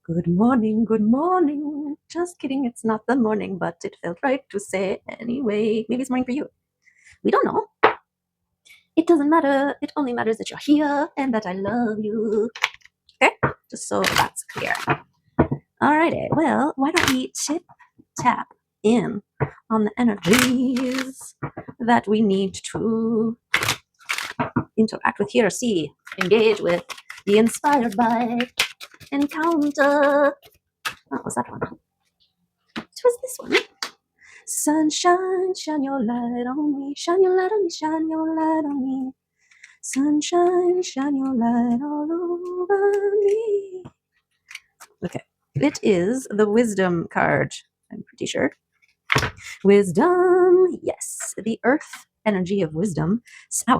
Good morning, good morning. Just kidding, it's not the morning, but it felt right to say anyway. Maybe it's morning for you. We don't know. It doesn't matter. It only matters that you're here and that I love you. Okay? Just so that's clear. Alrighty, well, why don't we tap in on the energies that we need to interact with here, see, engage with, be inspired by, encounter. What was that one? What was this one? Sunshine, shine your light on me. Shine your light on me. Shine your light on me. Sunshine, shine your light all over me. Okay. It is the wisdom card, I'm pretty sure. Wisdom, yes. The earth energy of wisdom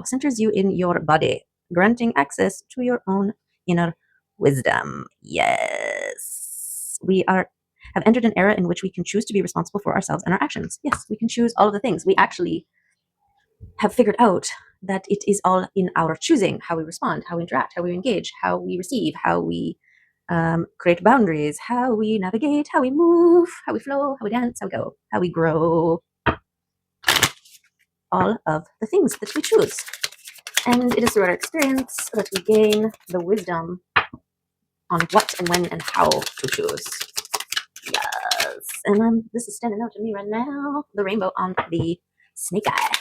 centers you in your body, granting access to your own inner wisdom. Yes. We have entered an era in which we can choose to be responsible for ourselves and our actions. Yes, we can choose all of the things. We actually have figured out that it is all in our choosing how we respond, how we interact, how we engage, how we receive, how we create boundaries, how we navigate, how we move, how we flow, how we dance, how we go, how we grow. All of the things that we choose. And it is through our experience that we gain the wisdom on what and when and how to choose. Yes. And this is standing out to me right now. The rainbow on the snake eye.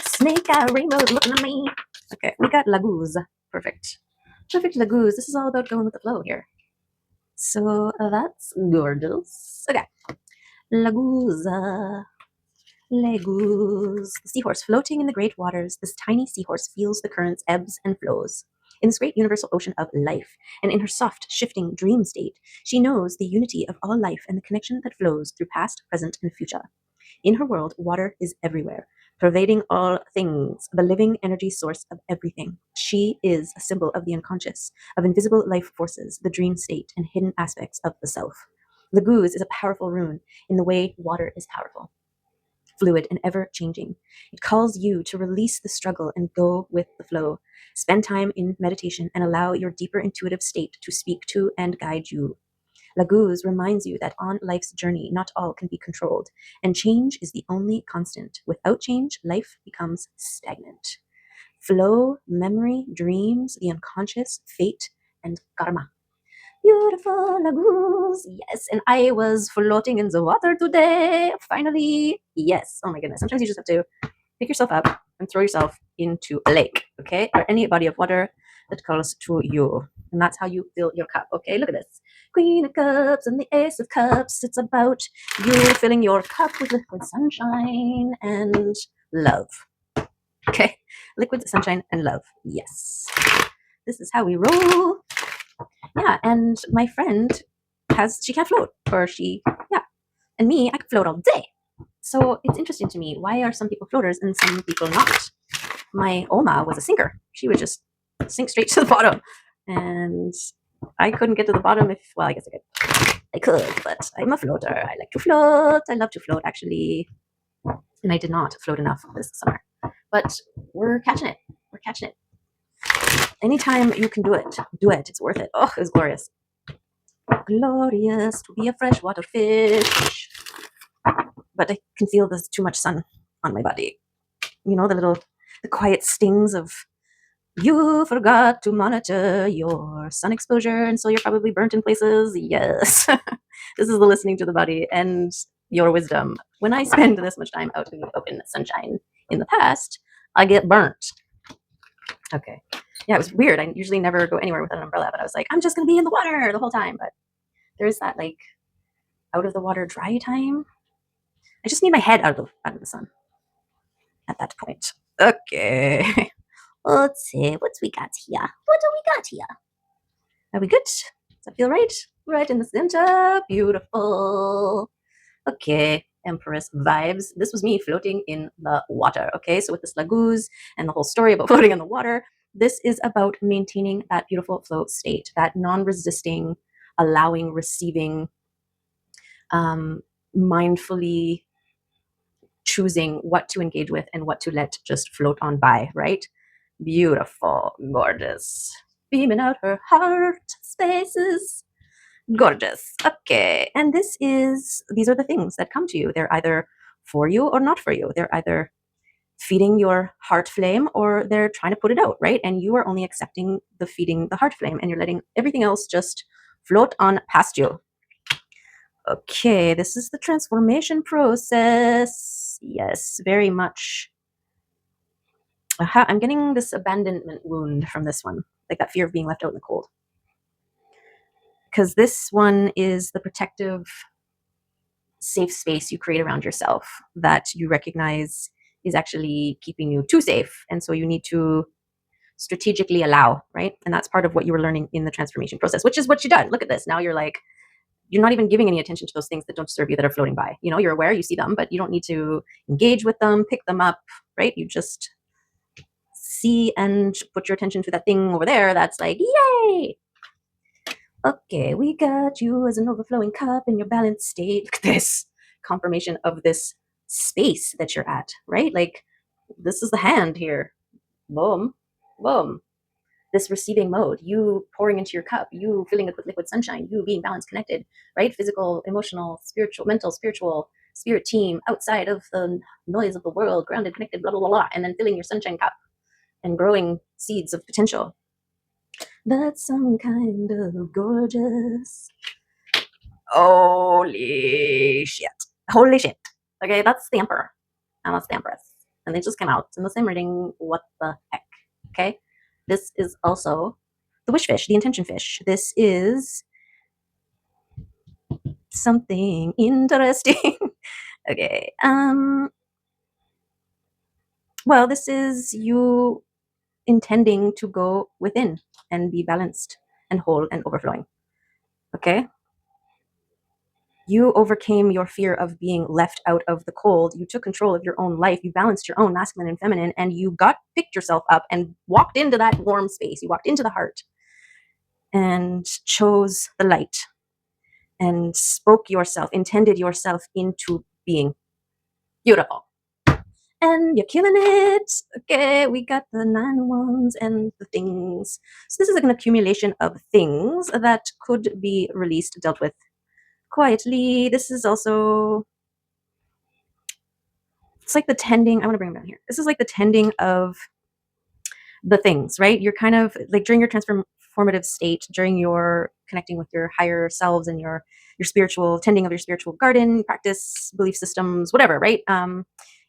Snake eye rainbow is looking at me. Okay, we got Laguz. Perfect. Perfect Laguz. This is all about going with the flow here. So that's gorgeous. Okay. Laguz. Laguz. The seahorse floating in the great waters. This tiny seahorse feels the current's ebbs and flows. In this great universal ocean of life, and in her soft, shifting dream state, she knows the unity of all life and the connection that flows through past, present, and future. In her world, water is everywhere, pervading all things, the living energy source of everything. She is a symbol of the unconscious, of invisible life forces, the dream state, and hidden aspects of the self. Laguz is a powerful rune in the way water is powerful, fluid and ever changing. It calls you to release the struggle and go with the flow. Spend time in meditation and allow your deeper intuitive state to speak to and guide you. Laguz reminds you that on life's journey, not all can be controlled, and change is the only constant. Without change, life becomes stagnant. Flow, memory, dreams, the unconscious, fate, and karma. Beautiful Laguz. Yes, and I was floating in the water today. Finally. Yes. Oh my goodness. Sometimes you just have to pick yourself up and throw yourself into a lake, okay? Or any body of water that calls to you. And that's how you fill your cup, okay? Look at this. Queen of Cups and the Ace of Cups. It's about you filling your cup with liquid sunshine and love. Okay? Liquid sunshine and love. Yes. This is how we roll. Yeah, and my friend she can't float, and me, I can float all day. So it's interesting to me, why are some people floaters and some people not? My Oma was a sinker. She would just sink straight to the bottom, and I couldn't get to the bottom I guess I could, but I'm a floater. I like to float. I love to float, actually, and I did not float enough this summer, but we're catching it. We're catching it. Anytime you can do it, do it. It's worth it. Oh, it was glorious. Glorious to be a freshwater fish. But I can feel there's too much sun on my body. You know, the quiet stings of you forgot to monitor your sun exposure, and so you're probably burnt in places. Yes. This is the listening to the body and your wisdom. When I spend this much time out in the open sunshine in the past, I get burnt. Okay. Yeah, it was weird. I usually never go anywhere without an umbrella, but I was like, I'm just going to be in the water the whole time. But there's that like out of the water dry time. I just need my head out of the sun at that point. Okay. Let's see. What's we got here? What do we got here? Are we good? Does that feel right? Right in the center. Beautiful. Okay. Empress vibes. This was me floating in the water. Okay. So with this Laguz and the whole story about floating in the water, this is about maintaining that beautiful flow state, that non-resisting, allowing, receiving, mindfully choosing what to engage with and what to let just float on by, right? Beautiful, gorgeous. Beaming out her heart spaces. Gorgeous. Okay. And these are the things that come to you. They're either for you or not for you. They're either feeding your heart flame or they're trying to put it out, right? And you are only accepting the feeding the heart flame and you're letting everything else just float on past you. Okay, this is the transformation process. Yes, very much. Aha, I'm getting this abandonment wound from this one, like that fear of being left out in the cold. Because this one is the protective, safe space you create around yourself that you recognize is actually keeping you too safe. And so you need to strategically allow, right? And that's part of what you were learning in the transformation process, which is what you done. Look at this. Now you're like, you're not even giving any attention to those things that don't serve you that are floating by. You know, you're aware, you see them, but you don't need to engage with them, pick them up, right? You just see and put your attention to that thing over there that's like, yay! Okay, we got you as an overflowing cup in your balanced state. Look at this confirmation of this space that you're at, right? Like, this is the hand here. Boom, boom. This receiving mode, you pouring into your cup, you filling it with liquid sunshine, you being balanced, connected, right? Physical, emotional, spiritual, mental, spiritual, spirit team, outside of the noise of the world, grounded, connected, blah, blah, blah, blah, and then filling your sunshine cup and growing seeds of potential. That's some kind of gorgeous. Holy shit. Holy shit. Okay, that's the Emperor. And that's the Empress. And they just came out in the same reading. What the heck? Okay. This is also the wish fish, the intention fish. This is something interesting. Okay. Well, this is you intending to go within and be balanced and whole and overflowing. Okay. You overcame your fear of being left out of the cold. You took control of your own life. You balanced your own masculine and feminine, and you picked yourself up and walked into that warm space. You walked into the heart and chose the light and spoke yourself, intended yourself into being. Beautiful. And you're killing it. Okay, we got the 9 wands and the things. So this is like an accumulation of things that could be released, dealt with quietly. This is also, it's like the tending. I want to bring them down here. This is like the tending of the things, right? You're kind of like during your transformative state, during your connecting with your higher selves and your spiritual tending of your spiritual garden, practice, belief systems, whatever, right?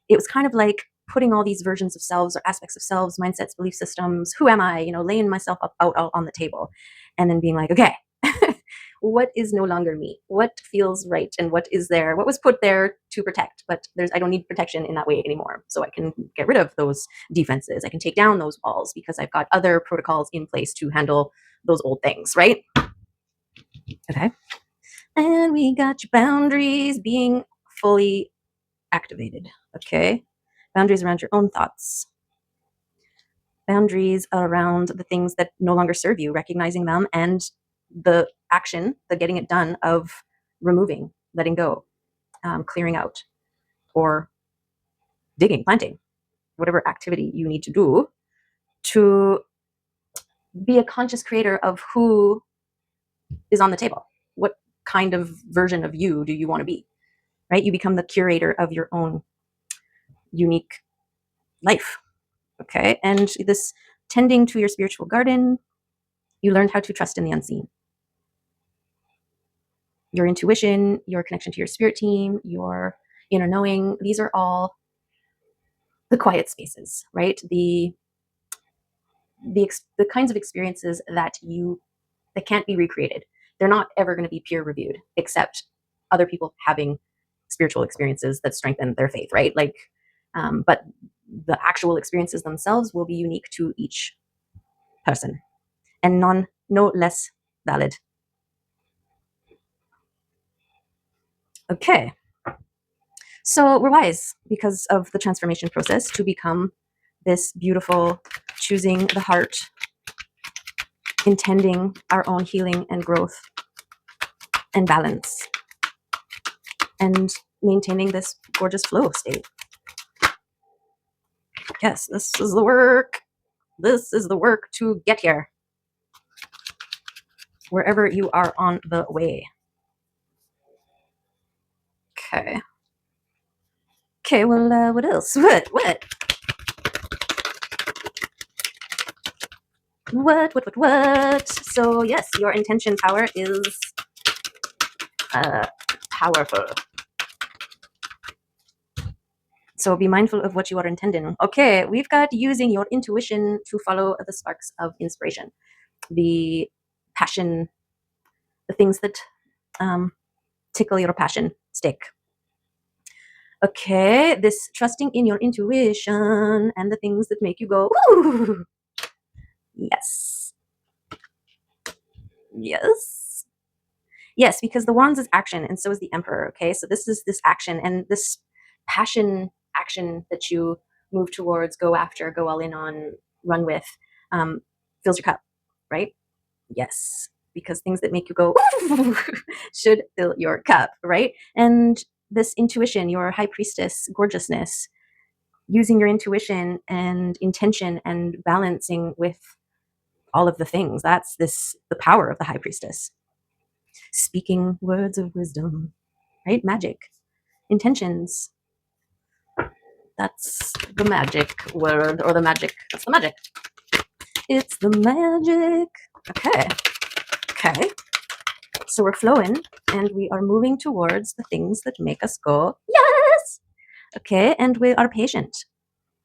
It was kind of like putting all these versions of selves or aspects of selves, mindsets, belief systems, who am I, laying myself out on the table and then being like, okay, what is no longer me? What feels right? And what is there? What was put there to protect? But I don't need protection in that way anymore. So I can get rid of those defenses. I can take down those walls because I've got other protocols in place to handle those old things, right? Okay. And we got your boundaries being fully activated. Okay. Boundaries around your own thoughts. Boundaries around the things that no longer serve you, recognizing them, and the action, the getting it done of removing, letting go, clearing out, or digging, planting, whatever activity you need to do to be a conscious creator of who is on the table. What kind of version of you do you want to be, right? You become the curator of your own unique life. Okay. And this tending to your spiritual garden, you learned how to trust in the unseen. Your intuition, your connection to your spirit team, your inner knowing, these are all the quiet spaces, right? The kinds of experiences that can't be recreated. They're not ever going to be peer reviewed, except other people having spiritual experiences that strengthen their faith, right? But the actual experiences themselves will be unique to each person and no less valid. Okay. So we're wise because of the transformation process to become this beautiful choosing the heart, intending our own healing and growth and balance, and maintaining this gorgeous flow state. Yes, this is the work. This is the work to get here. wherever you are on the way. Okay. Okay, well, what else? What? So, yes, your intention power is uh, powerful. So be mindful of what you are intending. Okay, we've got using your intuition to follow the sparks of inspiration, the passion, the things that tickle your passion stick. Okay, this trusting in your intuition and the things that make you go, ooh, yes, yes, yes, because the wands is action and so is the emperor. Okay, so this is this action and this passion action that you move towards, go after, go all in on, run with, fills your cup, right? Yes, because things that make you go should fill your cup, right? And this intuition, your high priestess gorgeousness, using your intuition and intention and balancing with all of the things. That's the power of the high priestess. Speaking words of wisdom, right? Magic, intentions. That's the magic word, or the magic. That's the magic. It's the magic. Okay. Okay. So we're flowing and we are moving towards the things that make us go, yes. Okay. And we are patient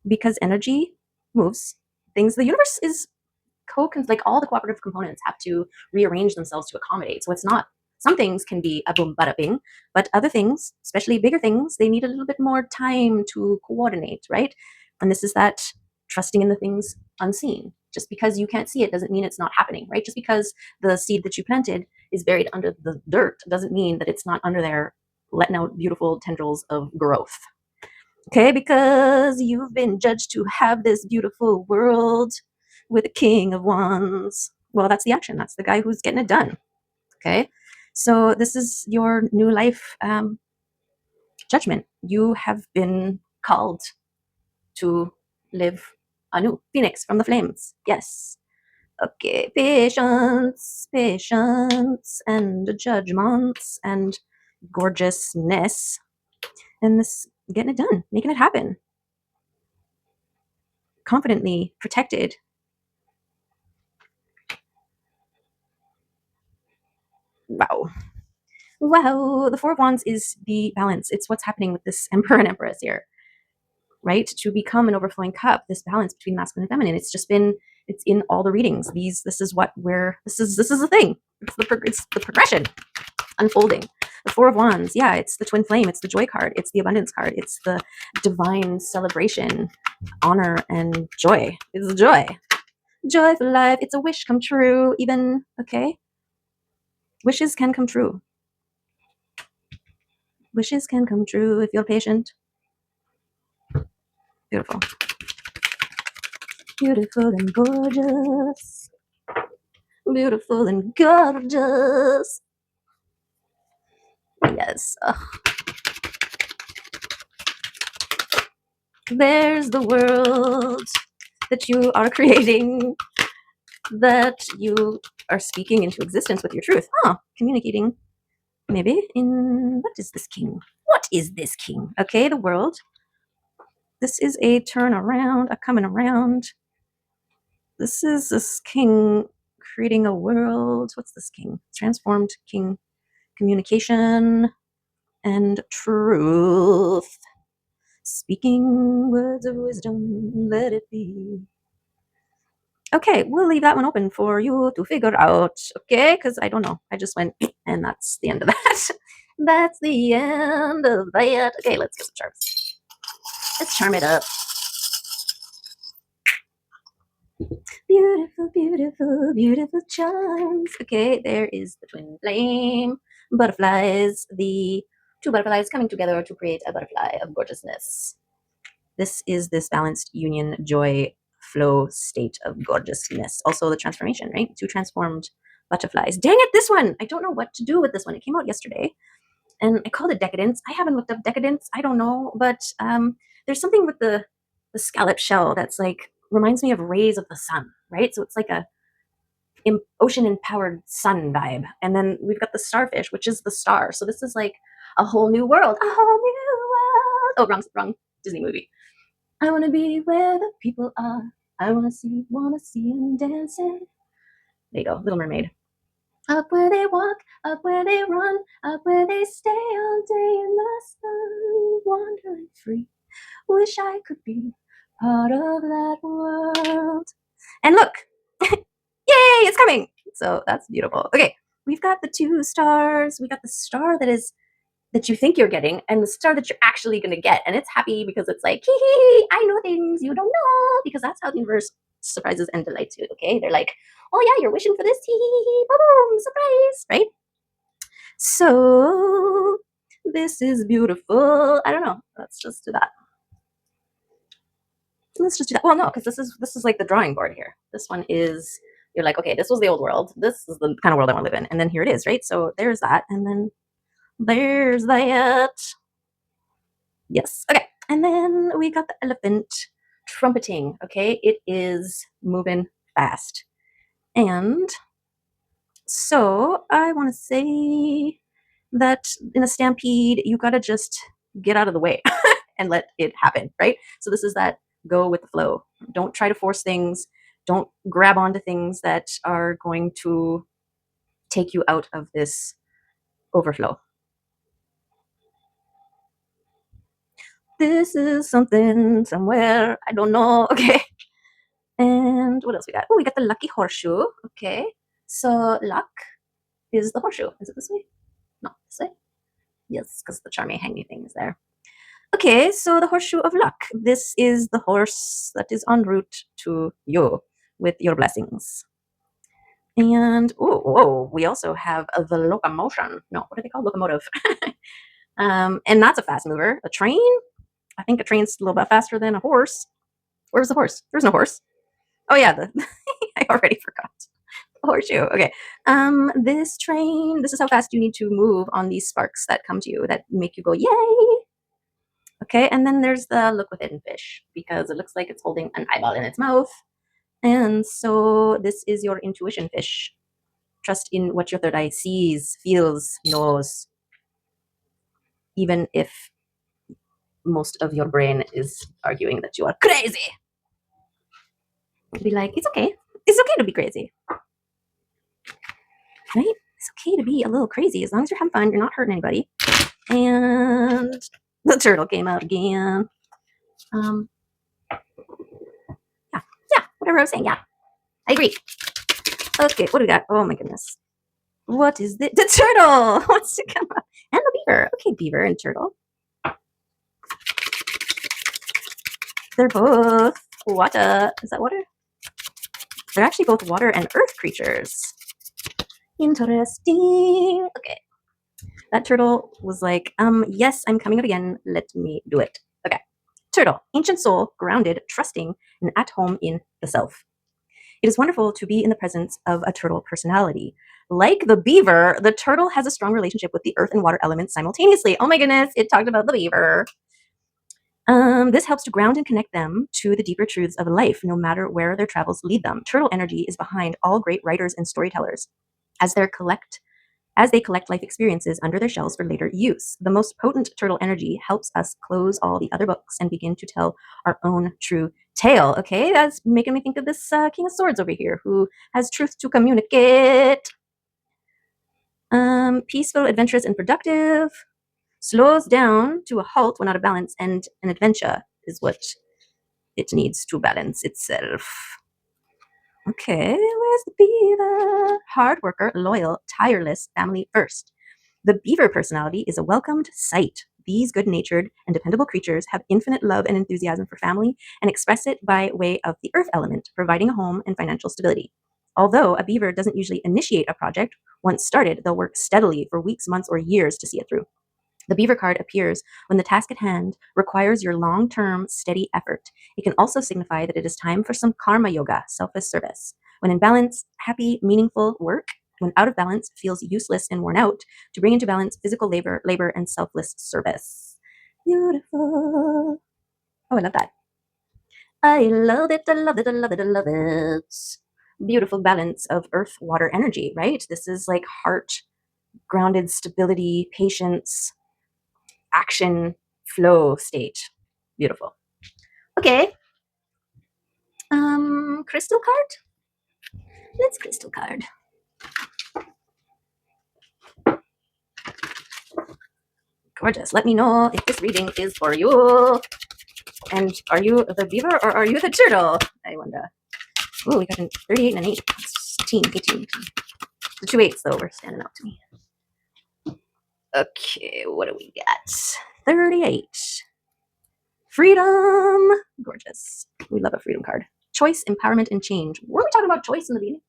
because energy moves things. The universe is like all the cooperative components have to rearrange themselves to accommodate. So it's not, some things can be a boom bada bing, but other things, especially bigger things, they need a little bit more time to coordinate, right? And this is that trusting in the things unseen. Just because you can't see it doesn't mean it's not happening, right? Just because the seed that you planted is buried under the dirt doesn't mean that it's not under there letting out beautiful tendrils of growth. Okay, because you've been judged to have this beautiful world with a king of wands. Well, that's the action. That's the guy who's getting it done. Okay, so this is your new life judgment. You have been called to live anew. Phoenix from the flames. Yes. Okay, patience, and judgments, and gorgeousness, and this getting it done, making it happen. Confidently protected. Wow. Wow. The Four of Wands is the balance. It's what's happening with this Emperor and Empress here, right? To become an overflowing cup, this balance between masculine and feminine. It's in all the readings. This is the thing. It's the progression unfolding. The Four of Wands, yeah, it's the twin flame. It's the joy card. It's the abundance card. It's the divine celebration, honor, and joy. It's joy. Joy for life. It's a wish come true, even, okay? Wishes can come true. Wishes can come true if you're patient. Beautiful. Beautiful and gorgeous. Beautiful and gorgeous. Yes. Ugh. There's the world that you are creating, that you are speaking into existence with your truth. Communicating maybe in, what is this king? What is this king? Okay, the world. This is a turn around, a coming around. This is this king creating a world. What's this king? Transformed king. Communication and truth. Speaking words of wisdom, let it be. Okay, we'll leave that one open for you to figure out, okay? Because I don't know. I just went, and that's the end of that. That's the end of that. Okay, let's get some charms. Let's charm it up. Beautiful, beautiful, beautiful charms. Okay, there is the twin flame. Butterflies, the two butterflies coming together to create a butterfly of gorgeousness. This is this balanced union, joy, flow state of gorgeousness. Also the transformation, right? Two transformed butterflies. Dang it, this one! I don't know what to do with this one. It came out yesterday, and I called it decadence. I haven't looked up decadence. I don't know, but there's something with the scallop shell that's like reminds me of rays of the sun, right? So it's like a ocean empowered sun vibe. And then we've got the starfish, which is the star. So this is like a whole new world, a whole new world. Oh, wrong Disney movie. I want to be where the people are. I want to see them dancing. There you go, Little Mermaid. Up where they walk, up where they run, up where they stay all day in the sun, wandering free. Wish I could be part of that world. And look, yay, it's coming. So that's beautiful. Okay, we've got the two stars. We got the star that you think you're getting, and the star that you're actually going to get. And it's happy because it's like, hee hee, I know things you don't know, because that's how the universe surprises and delights you. Okay, they're like, oh yeah, you're wishing for this, hee hee hee, boom, surprise, right? So this is beautiful. I don't know. Let's just do that. Let's just do that. Well, no, because this is like the drawing board here. This one is, you're like, okay, this was the old world. This is the kind of world I want to live in. And then here it is, right? So there's that. And then there's that. Yes. Okay. And then we got the elephant trumpeting. Okay. It is moving fast. And so I want to say that in a stampede, you got to just get out of the way and let it happen, right? So this is that go with the flow. Don't try to force things. Don't grab onto things that are going to take you out of this overflow. This is something somewhere. I don't know. Okay. And what else we got? Oh, we got the lucky horseshoe. Okay. So luck is the horseshoe. Is it this way? No, this way. Yes, because the charming hanging thing is there. Okay, so the horseshoe of luck. This is the horse that is en route to you with your blessings. And whoa, we also have the locomotion. No, what are they called? Locomotive. And that's a fast mover. A train? I think a train's a little bit faster than a horse. Where's the horse? There's no horse. Oh yeah, I already forgot. Horseshoe. Okay. This train, this is how fast you need to move on these sparks that come to you that make you go, yay. Okay, and then there's the look within fish, because it looks like it's holding an eyeball in its mouth. And so this is your intuition fish. Trust in what your third eye sees, feels, knows, even if most of your brain is arguing that you are crazy. Be like, it's okay. It's okay to be crazy. Right? It's okay to be a little crazy as long as you're having fun, you're not hurting anybody. And the turtle came out again. Yeah, whatever I was saying. Yeah, I agree. Okay, what do we got? Oh my goodness. What is the turtle wants to come up? And the beaver. Okay, beaver and turtle. They're both water. Is that water? They're actually both water and earth creatures. Interesting. Okay. That turtle was like, yes, I'm coming up again. Let me do it. Okay. Turtle, ancient soul, grounded, trusting, and at home in the self. It is wonderful to be in the presence of a turtle personality. Like the beaver, the turtle has a strong relationship with the earth and water elements simultaneously. Oh my goodness, it talked about the beaver. This helps to ground and connect them to the deeper truths of life, no matter where their travels lead them. Turtle energy is behind all great writers and storytellers as they collect life experiences under their shells for later use. The most potent turtle energy helps us close all the other books and begin to tell our own true tale. Okay, that's making me think of this King of Swords over here who has truth to communicate. Peaceful, adventurous, and productive. Slows down to a halt when out of balance, and an adventure is what it needs to balance itself. Okay, where's the beaver? Hard worker, loyal, tireless, family first. The beaver personality is a welcomed sight. These good-natured and dependable creatures have infinite love and enthusiasm for family and express it by way of the earth element, providing a home and financial stability. Although a beaver doesn't usually initiate a project, once started, they'll work steadily for weeks, months, or years to see it through. The beaver card appears when the task at hand requires your long-term, steady effort. It can also signify that it is time for some karma yoga, selfless service. When in balance, happy, meaningful work. When out of balance, feels useless and worn out. To bring into balance physical labor, and selfless service. Beautiful. Oh, I love that. I love it, I love it, I love it, I love it. beautiful balance of earth, water, energy, right? This is like heart, grounded stability, patience, action, flow state. Beautiful. Okay. Crystal card? Let's crystal card. Gorgeous. Let me know if this reading is for you. And are you the beaver or are you the turtle? I wonder. Ooh, we got a 38 and an 8. 18. The two eights, though, were standing out to me. Okay, what do we got? 38. Freedom. Gorgeous. We love a freedom card. Choice, empowerment, and change. Were we talking about choice in the beginning?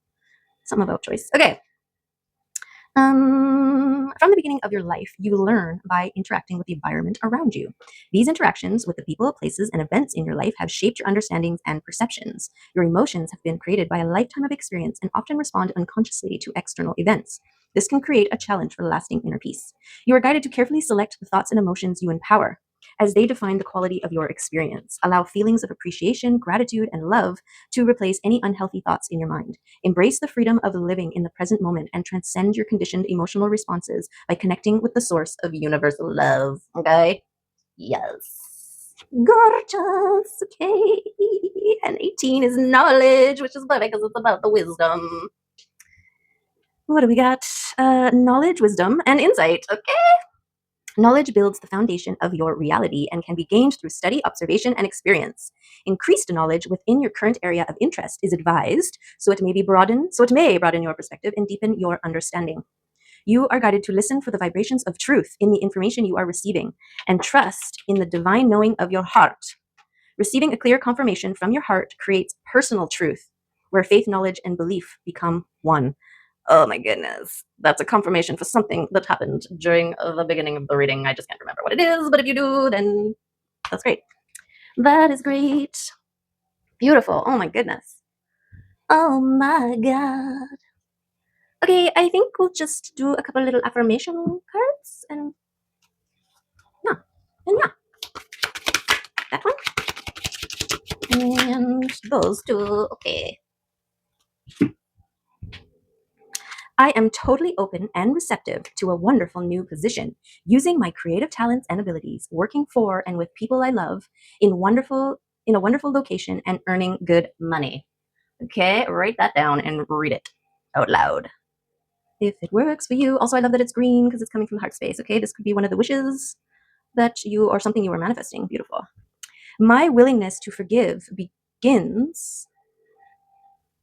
Something about choice. Okay. From the beginning of your life, you learn by interacting with the environment around you. These interactions with the people, places, and events in your life have shaped your understandings and perceptions. Your emotions have been created by a lifetime of experience and often respond unconsciously to external events. This can create a challenge for lasting inner peace. You are guided to carefully select the thoughts and emotions you empower, as they define the quality of your experience. Allow feelings of appreciation, gratitude, and love to replace any unhealthy thoughts in your mind. Embrace the freedom of living in the present moment and transcend your conditioned emotional responses by connecting with the source of universal love. Okay? Yes. Gorgeous. Okay. And 18 is knowledge, which is perfect because it's about the wisdom. What do we got? Knowledge, wisdom, and insight. Okay. Knowledge builds the foundation of your reality and can be gained through study, observation, and experience. Increased knowledge within your current area of interest is advised, so it may broaden your perspective and deepen your understanding. You are guided to listen for the vibrations of truth in the information you are receiving and trust in the divine knowing of your heart. Receiving a clear confirmation from your heart creates personal truth, where faith, knowledge, and belief become one. Oh my goodness. That's a confirmation for something that happened during the beginning of the reading. I just can't remember what it is, but if you do, then that's great. That is great. Beautiful. Oh my goodness. Oh my God. Okay, I think we'll just do a couple little affirmation cards and yeah, that one and those two. Okay. I am totally open and receptive to a wonderful new position, using my creative talents and abilities, working for and with people I love in a wonderful location and earning good money. Okay, write that down and read it out loud. If it works for you. Also, I love that it's green because it's coming from the heart space. Okay, this could be one of the wishes that you or something you were manifesting. Beautiful. My willingness to forgive begins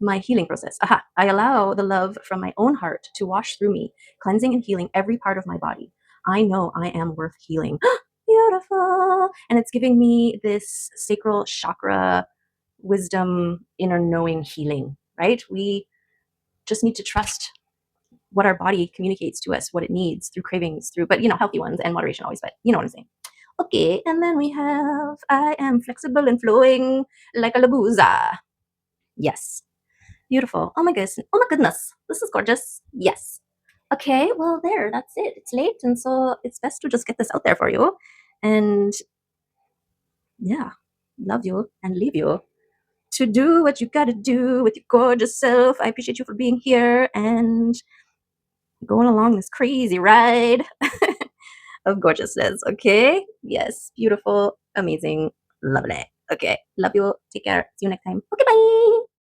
my healing process. Aha. I allow the love from my own heart to wash through me, cleansing and healing every part of my body. I know I am worth healing. Beautiful. And it's giving me this sacral chakra wisdom, inner knowing healing, right? We just need to trust what our body communicates to us, what it needs through cravings, but healthy ones and moderation always, but you know what I'm saying. Okay, and then we have I am flexible and flowing like a labuza. Yes. Beautiful. Oh my goodness. Oh my goodness. This is gorgeous. Yes. Okay, well there, that's it. It's late and so it's best to just get this out there for you. And yeah, love you and leave you to do what you gotta do with your gorgeous self. I appreciate you for being here and going along this crazy ride of gorgeousness. Okay? Yes. Beautiful, amazing, lovely. Okay. Love you. Take care. See you next time. Okay, bye.